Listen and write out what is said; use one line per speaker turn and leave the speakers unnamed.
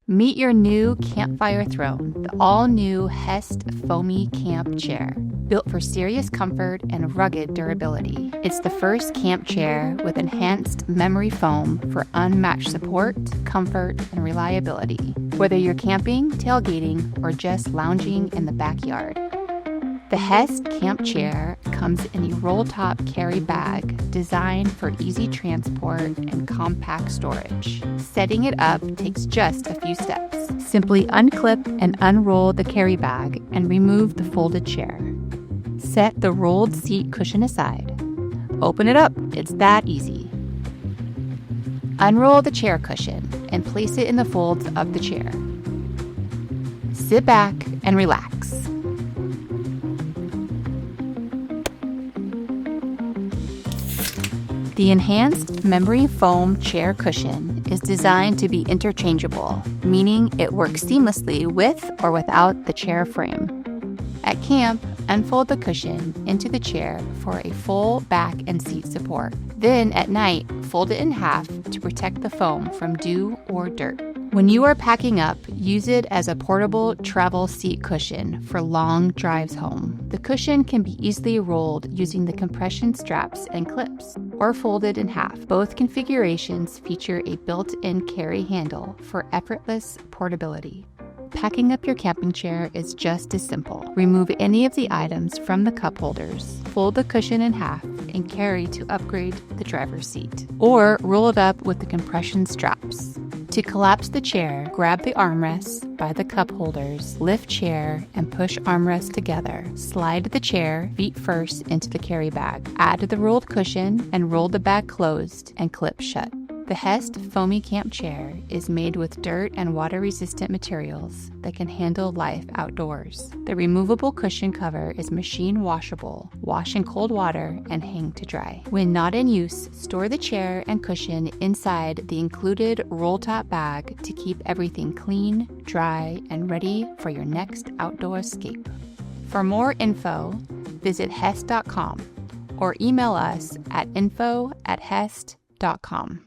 Meet your new campfire throne, the all-new HEST Foamy Camp Chair. Built for serious comfort and rugged durability. It's the first camp chair with enhanced memory foam for unmatched support, comfort, and reliability. Whether you're camping, tailgating, or just lounging in the backyard. The HEST Camp Chair comes in a roll-top carry bag designed for easy transport and compact storage. Setting it up takes just a few steps. Simply unclip and unroll the carry bag and remove the folded chair. Set the rolled seat cushion aside. Open it up, it's that easy. Unroll the chair cushion and place it in the folds of the chair. Sit back and relax. The enhanced memory foam chair cushion is designed to be interchangeable, meaning it works seamlessly with or without the chair frame. At camp, unfold the cushion into the chair for a full back and seat support. Then at night, fold it in half to protect the foam from dew or dirt. When you are packing up, use it as a portable travel seat cushion for long drives home. The cushion can be easily rolled using the compression straps and clips, or folded in half. Both configurations feature a built-in carry handle for effortless portability. Packing up your camping chair is just as simple. Remove any of the items from the cup holders, fold the cushion in half, and carry to upgrade the driver's seat. Or roll it up with the compression straps. To collapse the chair, grab the armrests by the cup holders, lift chair, and push armrests together. Slide the chair feet first into the carry bag. Add the rolled cushion and roll the bag closed and clip shut. The HEST Foamy Camp Chair is made with dirt and water-resistant materials that can handle life outdoors. The removable cushion cover is machine washable, wash in cold water, and hang to dry. When not in use, store the chair and cushion inside the included roll-top bag to keep everything clean, dry, and ready for your next outdoor escape. For more info, visit HEST.com or email us at info@HEST.com.